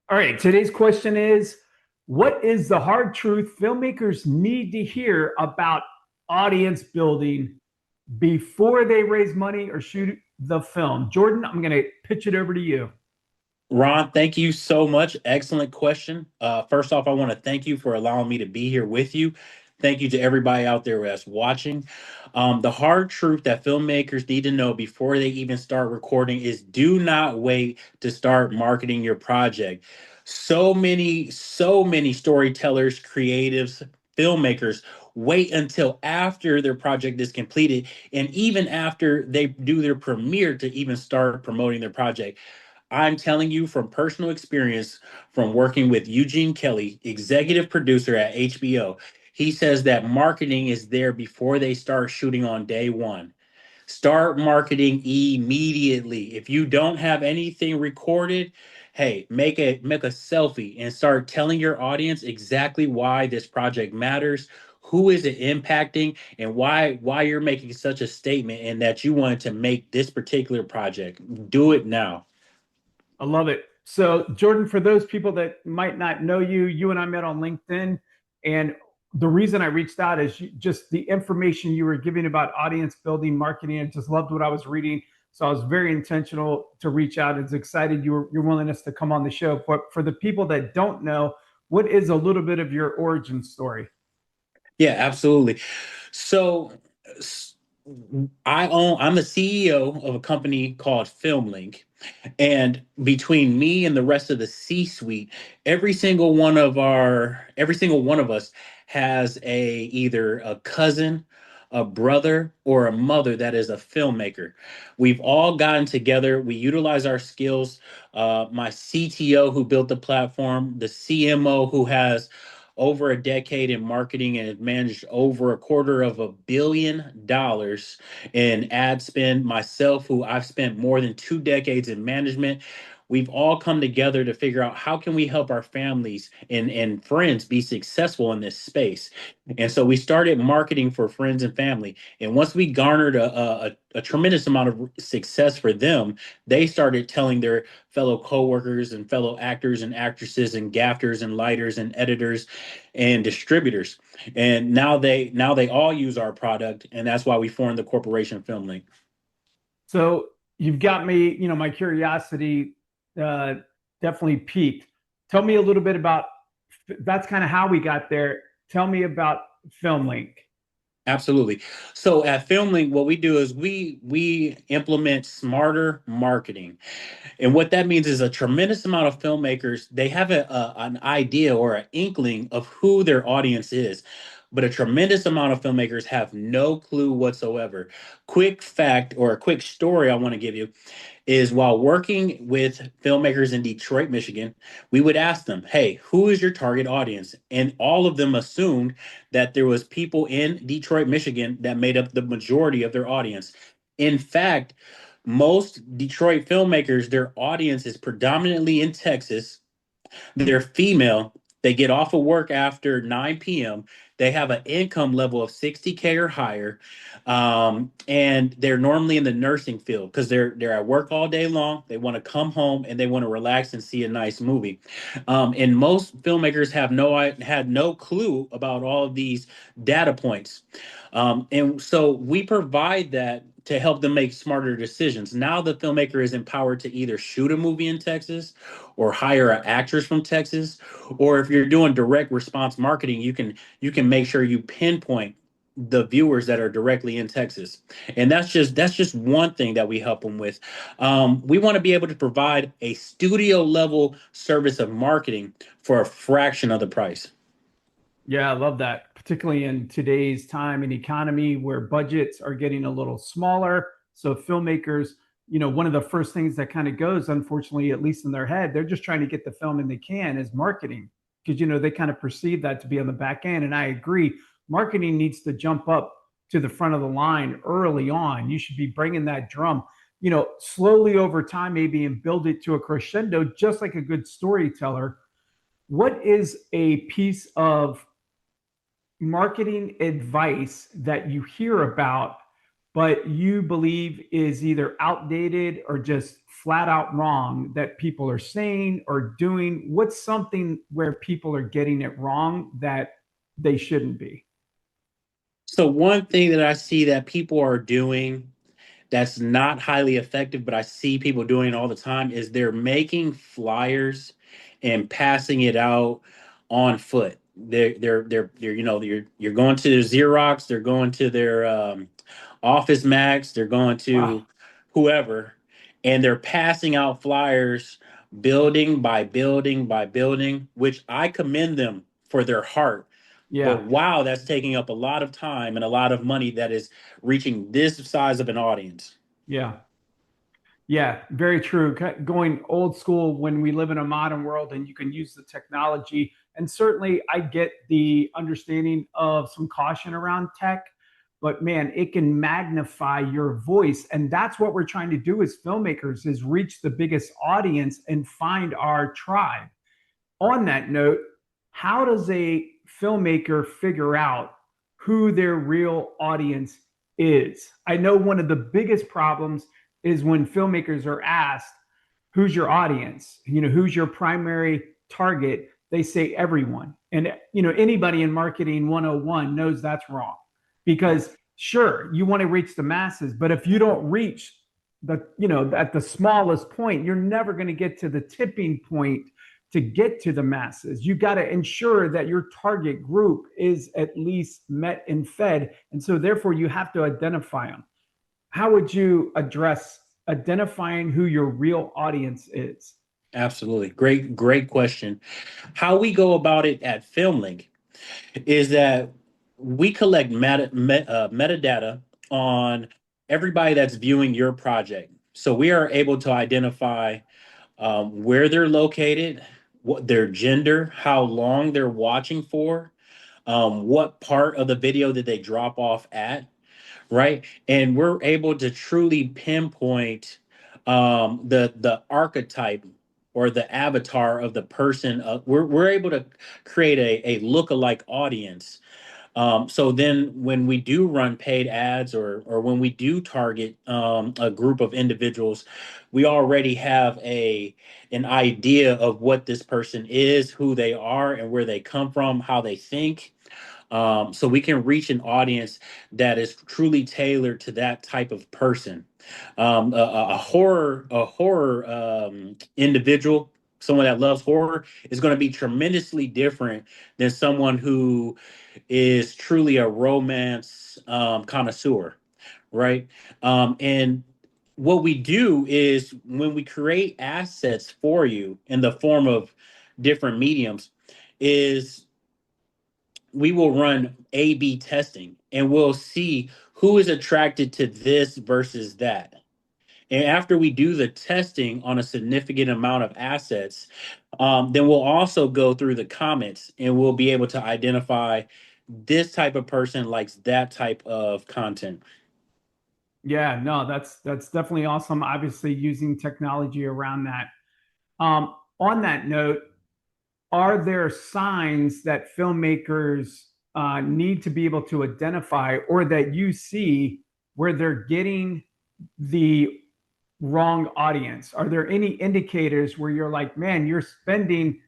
All right, today's question is, what is the hard truth filmmakers need to hear about audience building before they raise money or shoot the film? Jordon, I'm going to pitch it over to you. Ron, thank you so much. Excellent question. First off, I want to thank you for allowing me to be here with you. Thank you to everybody out there that's watching. The hard truth that filmmakers need to know before they even start recording is do not wait to start marketing your project. So many storytellers, creatives, filmmakers wait until after their project is completed and even after they do their premiere to even start promoting their project. I'm telling you from personal experience from working with Eugene Kelly, executive producer at HBO. He says that marketing is there before they start shooting on day one. Start marketing immediately. If you don't have anything recorded, hey, make a selfie and start telling your audience exactly why this project matters, who is it impacting, and why you're making such a statement and that you wanted to make this particular project. Do it now. I love it. So, Jordon, for those people that might not know you, you and I met on LinkedIn. And the reason I reached out is just the information you were giving about audience building, marketing. I just loved what I was reading. So I was very intentional to reach out. It's excited your willingness to come on the show. But for the people that don't know, what is a little bit of your origin story? Yeah, absolutely. So s- I'm the CEO of a company called FilmLnk. And between me and the rest of the C-suite, every single one of us has either a cousin, a brother, or a mother that is a filmmaker. We've all gotten together. We utilize our skills. My CTO who built the platform, the CMO who has over a decade in marketing and has managed over $250 million in ad spend. Myself, who I've spent more than 2 decades in management. We've all come together to figure out how can we help our families and friends be successful in this space. And so we started marketing for friends and family. And once we garnered a tremendous amount of success for them, they started telling their fellow coworkers and fellow actors and actresses and gaffers and lighters and editors and distributors. And now they all use our product, and that's why we formed the corporation FilmLnk. So you've got me, my curiosity uh, definitely piqued. Tell me a little bit about that's kind of how we got there. Tell me about FilmLink. Absolutely. So at FilmLnk, what we do is we implement smarter marketing. And what that means is a tremendous amount of filmmakers, they have an idea or an inkling of who their audience is. But a tremendous amount of filmmakers have no clue whatsoever. Quick fact or a quick story I want to give you is while working with filmmakers in Detroit, Michigan, we would ask them, "Hey, who is your target audience?" And all of them assumed that there was people in Detroit, Michigan that made up the majority of their audience. In fact, most Detroit filmmakers, their audience is predominantly in Texas. They're female. They get off of work after 9 p.m. They have an income level of 60K or higher. And they're normally in the nursing field because they're at work all day long. They want to come home and they want to relax and see a nice movie. And most filmmakers had no clue about all of these data points. And so we provide that to help them make smarter decisions. Now the filmmaker is empowered to either shoot a movie in Texas or hire an actress from Texas, or if you're doing direct response marketing, you can make sure you pinpoint the viewers that are directly in Texas. And that's just one thing that we help them with. We want to be able to provide a studio level service of marketing for a fraction of the price. Yeah, I love that, particularly in today's time and economy where budgets are getting a little smaller. So filmmakers, one of the first things that kind of goes, unfortunately, at least in their head, they're just trying to get the film in they can is marketing because they kind of perceive that to be on the back end. And I agree, marketing needs to jump up to the front of the line early on. You should be bringing that drum, slowly over time, maybe, and build it to a crescendo, just like a good storyteller. What is a piece of marketing advice that you hear about, but you believe is either outdated or just flat out wrong that people are saying or doing? What's something where people are getting it wrong that they shouldn't be? So one thing that I see that people are doing that's not highly effective, but I see people doing all the time is they're making flyers and passing it out on foot. They're you're going to their Xerox, they're going to their Office Max, they're going Wow. to whoever, and they're passing out flyers building by building by building, which I commend them for their heart. But Yeah. wow, that's taking up a lot of time and a lot of money that is reaching this size of an audience. Yeah. Yeah, very true. Going old school when we live in a modern world and you can use the technology. And certainly, I get the understanding of some caution around tech, but man, it can magnify your voice. And that's what we're trying to do as filmmakers is reach the biggest audience and find our tribe. On that note, how does a filmmaker figure out who their real audience is? I know one of the biggest problems is when filmmakers are asked, who's your audience? Who's your primary target? They say everyone. And anybody in marketing 101 knows that's wrong. Because sure, you want to reach the masses, but if you don't reach at the smallest point, you're never going to get to the tipping point to get to the masses. You got to ensure that your target group is at least met and fed. And so, therefore, you have to identify them. How would you address identifying who your real audience is? Absolutely. Great question. How we go about it at FilmLnk is that we collect metadata on everybody that's viewing your project. So we are able to identify where they're located, what their gender, how long they're watching for, what part of the video did they drop off at, right? And we're able to truly pinpoint the archetype or the avatar of the person. We're able to create a lookalike audience. So then when we do run paid ads or when we do target a group of individuals, we already have an idea of what this person is, who they are, and where they come from, how they think. So we can reach an audience that is truly tailored to that type of person. A horror individual, someone that loves horror, is going to be tremendously different than someone who is truly a romance connoisseur, right? And what we do is when we create assets for you in the form of different mediums, is we will run A/B testing and we'll see who is attracted to this versus that. And after we do the testing on a significant amount of assets, then we'll also go through the comments and we'll be able to identify this type of person likes that type of content. Yeah, no, that's definitely awesome. Obviously, using technology around that. On that note, are there signs that filmmakers need to be able to identify or that you see where they're getting the wrong audience? Are there any indicators where you're like, man, you're spending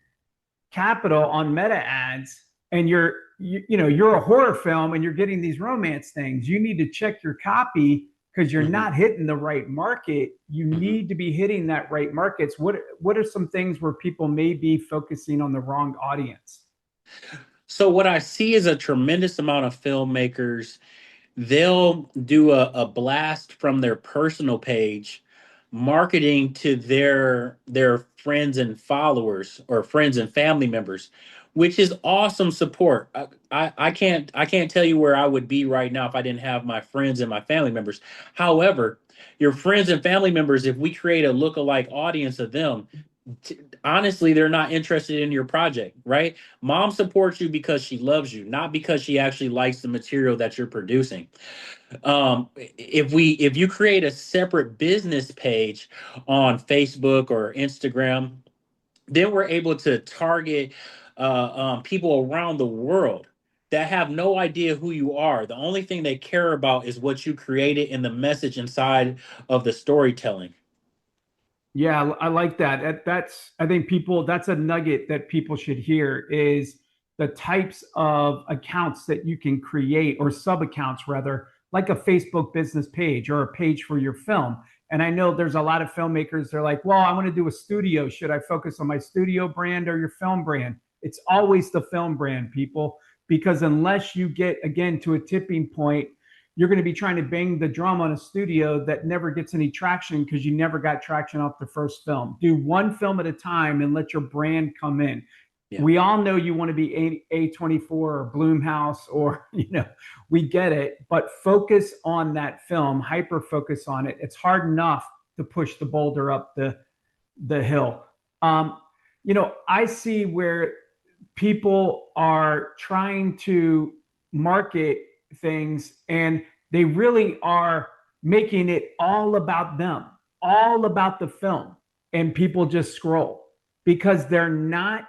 capital on meta ads and you're a horror film and you're getting these romance things? You need to check your copy because you're Mhm, not hitting the right market. You mhm. need to be hitting that right markets. What are some things where people may be focusing on the wrong audience? So what I see is a tremendous amount of filmmakers. They'll do a blast from their personal page, marketing to their friends and followers or friends and family members, which is awesome support. I can't tell you where I would be right now if I didn't have my friends and my family members. However, your friends and family members, if we create a lookalike audience of them, honestly, they're not interested in your project, right? Mom supports you because she loves you, not because she actually likes the material that you're producing. If you create a separate business page on Facebook or Instagram, then we're able to target people around the world, that have no idea who you are. The only thing they care about is what you created and the message inside of the storytelling. Yeah, I like that. That's I think people that's a nugget that people should hear is the types of accounts that you can create or sub accounts rather, like a Facebook business page or a page for your film. And I know there's a lot of filmmakers, they're like, well, I want to do a studio. Should I focus on my studio brand or your film brand? It's always the film brand, people, because unless you get again to a tipping point, you're going to be trying to bang the drum on a studio that never gets any traction because you never got traction off the first film. Do one film at a time and let your brand come in. Yeah. We all know you want to be A24 or Bloomhouse or, we get it, but focus on that film, hyper focus on it. It's hard enough to push the boulder up the hill. I see where people are trying to market things and they really are making it all about them, all about the film. And people just scroll because they're not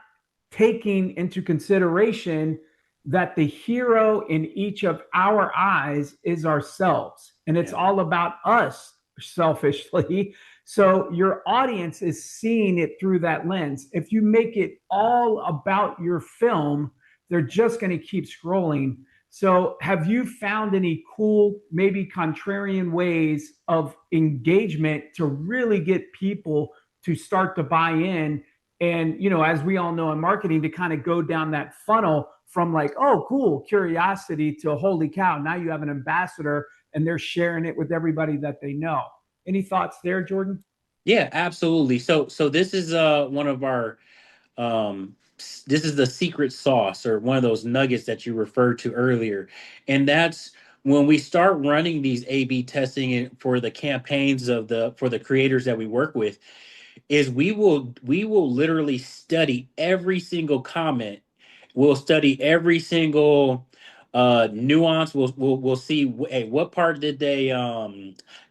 taking into consideration that the hero in each of our eyes is ourselves. And it's Yeah. all about us selfishly. So your audience is seeing it through that lens. If you make it all about your film, they're just going to keep scrolling. So, have you found any cool, maybe contrarian ways of engagement to really get people to start to buy in? And, as we all know in marketing, to kind of go down that funnel from like, oh, cool, curiosity to holy cow, now you have an ambassador and they're sharing it with everybody that they know. Any thoughts there, Jordon? Yeah, absolutely. So this is one of our this is the secret sauce or one of those nuggets that you referred to earlier. And that's when we start running these A/B testing for the campaigns for the creators that we work with, is we will literally study every single comment. We'll study every single nuance. We'll see, hey, what part did they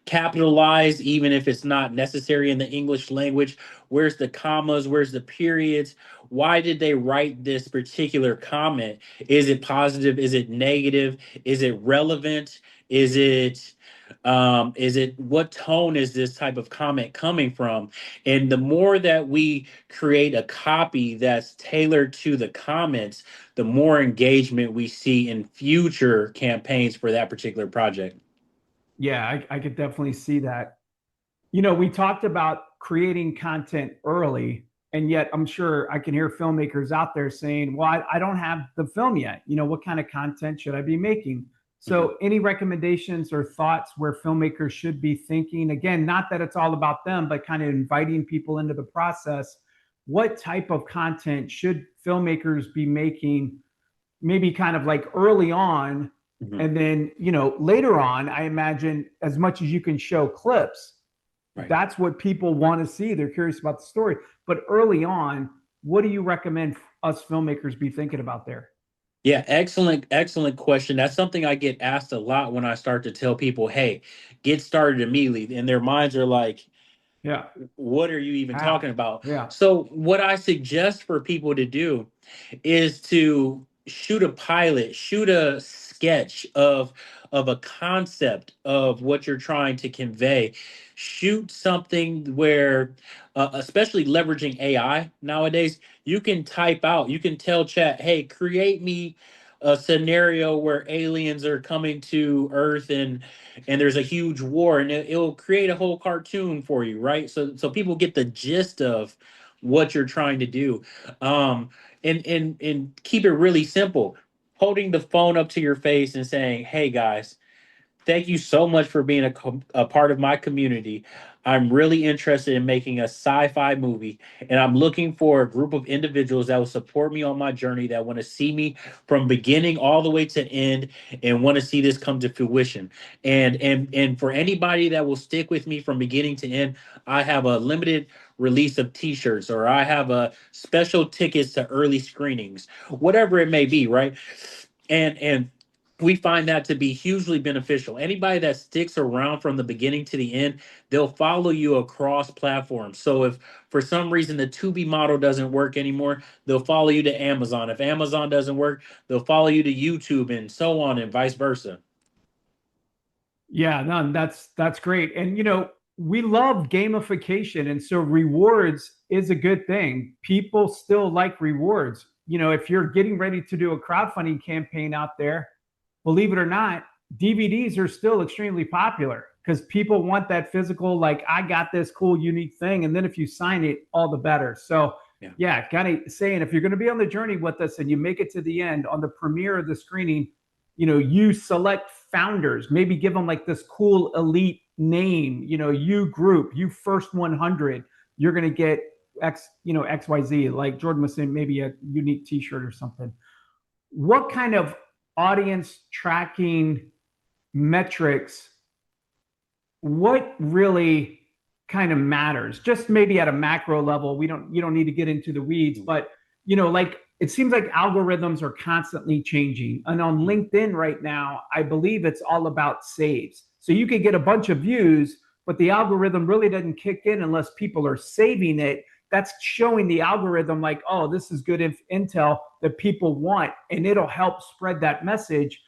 capitalize, even if it's not necessary in the English language. Where's the commas? Where's the periods? Why did they write this particular comment? Is it positive? Is it negative? Is it relevant? Is it what tone is this type of comment coming from? And the more that we create a copy that's tailored to the comments, the more engagement we see in future campaigns for that particular project. Yeah, I could definitely see that. We talked about creating content early, and yet I'm sure I can hear filmmakers out there saying, well, I don't have the film yet. What kind of content should I be making? Mhm. So, any recommendations or thoughts where filmmakers should be thinking? Again, not that it's all about them, but kind of inviting people into the process. What type of content should filmmakers be making, maybe kind of like early on? Mhm. And then, later on, I imagine as much as you can show clips, Right. that's what people want to see. They're curious about the story. But early on, what do you recommend us filmmakers be thinking about there? Yeah, excellent, excellent question. That's something I get asked a lot when I start to tell people, hey, get started immediately. And their minds are like, Yeah. what are you even How? talking about? Yeah. So, what I suggest for people to do is to shoot a pilot, shoot a sketch of a concept of what you're trying to convey. Shoot something where, especially leveraging AI nowadays, you can type out, you can tell chat, hey, create me a scenario where aliens are coming to Earth and there's a huge war, and it'll create a whole cartoon for you, right? So people get the gist of what you're trying to do. And keep it really simple. Holding the phone up to your face and saying, "Hey guys, thank you so much for being a part of my community. I'm really interested in making a sci-fi movie, and I'm looking for a group of individuals that will support me on my journey, that want to see me from beginning all the way to end, and want to see this come to fruition. And for anybody that will stick with me from beginning to end, I have a limited release of T-shirts, or I have a special tickets to early screenings, whatever it may be, right? And We find that to be hugely beneficial. Anybody that sticks around from the beginning to the end, they'll follow you across platforms. So if for some reason the Tubi model doesn't work anymore, they'll follow you to Amazon. If Amazon doesn't work, they'll follow you to YouTube and so on and vice versa. Yeah, no, that's great. And we love gamification, and so rewards is a good thing. People still like rewards. If you're getting ready to do a crowdfunding campaign out there, believe it or not, DVDs are still extremely popular because people want that physical, like, I got this cool, unique thing. And then if you sign it, all the better. So, Yeah. yeah, kind of saying if you're going to be on the journey with us and you make it to the end on the premiere of the screening, you select founders, maybe give them like this cool elite name, you group, you first 100, you're going to get XYZ, like Jordon was saying, maybe a unique t shirt or something. What kind of audience tracking metrics, what really kind of matters? Just maybe at a macro level. You don't need to get into the weeds, but like it seems like algorithms are constantly changing. And on LinkedIn right now, I believe it's all about saves. So you could get a bunch of views, but the algorithm really doesn't kick in unless people are saving it. That's showing the algorithm like, oh, this is good intel that people want, and it'll help spread that message.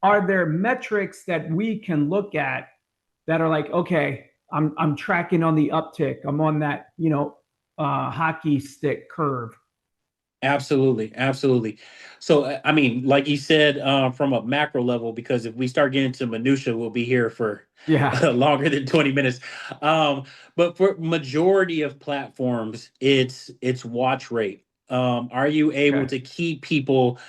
Are there metrics that we can look at that are like, okay, I'm tracking on the uptick. I'm on that, hockey stick curve. Absolutely, absolutely. So, I mean, like you said, from a macro level, because if we start getting to minutia, we'll be here for Yeah. longer than 20 minutes. Um, but for majority of platforms, it's watch rate. Are you able Okay. to keep people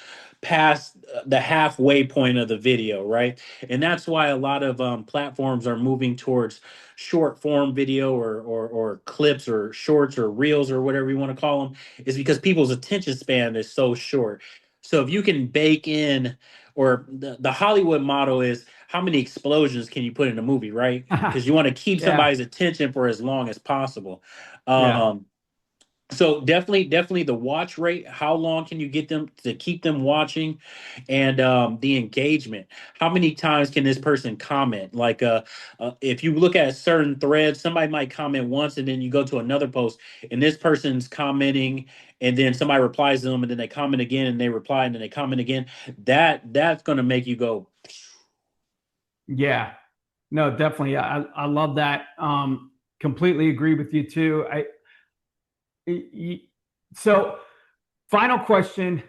past the halfway point of the video, right? And that's why a lot of platforms are moving towards short form video or clips or shorts or reels or whatever you want to call them, is because people's attention span is so short. So if you can bake in, or the Hollywood model is how many explosions can you put in a movie, right? Because you want to keep Yeah. somebody's attention for as long as possible. Yeah. Um, so definitely the watch rate. How long can you get them to keep them watching, and the engagement? How many times can this person comment? Like, if you look at certain threads, somebody might comment once, and then you go to another post, and this person's commenting, and then somebody replies to them, and then they comment again, and they reply, and then they comment again. That's going to make you go. Yeah. No, definitely. I love that. Completely agree with you too. So final question.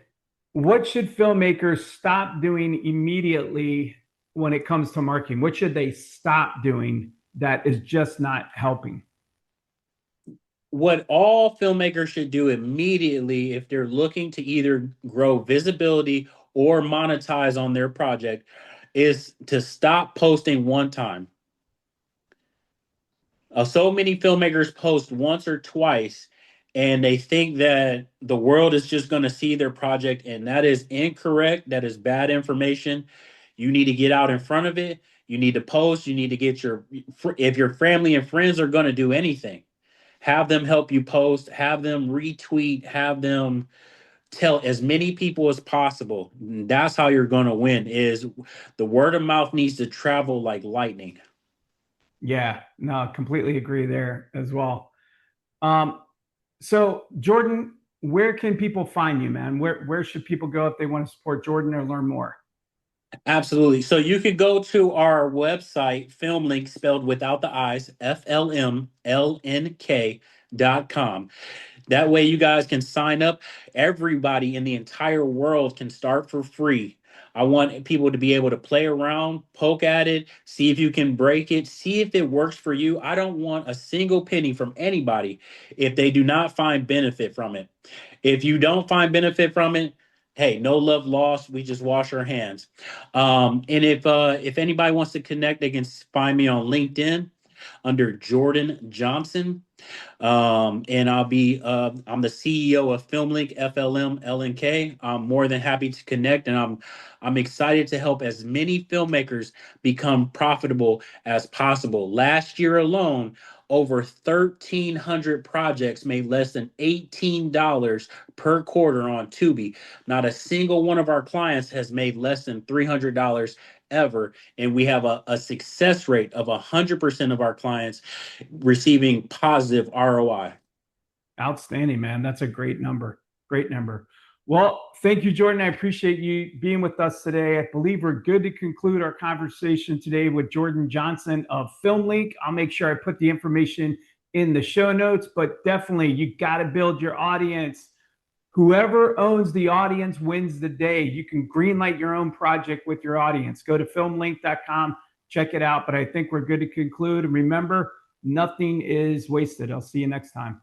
What should filmmakers stop doing immediately when it comes to marketing? What should they stop doing that is just not helping? What all filmmakers should do immediately if they're looking to either grow visibility or monetize on their project is to stop posting one time. So many filmmakers post once or twice, and they think that the world is just going to see their project, and that is incorrect. That is bad information. You need to get out in front of it. You need to post. You need to get if your family and friends are going to do anything, have them help you post, have them retweet, have them tell as many people as possible. That's how you're going to win. Is the word of mouth needs to travel like lightning. Yeah, no, completely agree there as well. Um, so Jordon, where can people find you, man? Where should people go if they want to support Jordon or learn more? Absolutely. So you can go to our website, FilmLnk, spelled without the I's, FLMLNK.com. That way, you guys can sign up. Everybody in the entire world can start for free. I want people to be able to play around, poke at it, see if you can break it, see if it works for you. I don't want a single penny from anybody if they do not find benefit from it. If you don't find benefit from it, hey, no love lost. We just wash our hands. And if anybody wants to connect, they can find me on LinkedIn under Jordon Johnson. And I'm the CEO of FilmLnk, FLMLnk. I'm more than happy to connect, and I'm excited to help as many filmmakers become profitable as possible. Last year alone, over 1,300 projects made less than $18 per quarter on Tubi. Not a single one of our clients has made less than $300 ever. And we have a success rate of 100% of our clients receiving positive ROI. Outstanding, man. That's a great number. Great number. Well, thank you, Jordon. I appreciate you being with us today. I believe we're good to conclude our conversation today with Jordon Johnson of FilmLnk. I'll make sure I put the information in the show notes, but definitely you got to build your audience. Whoever owns the audience wins the day. You can greenlight your own project with your audience. Go to filmlnk.com, check it out. But I think we're good to conclude. And remember, nothing is wasted. I'll see you next time.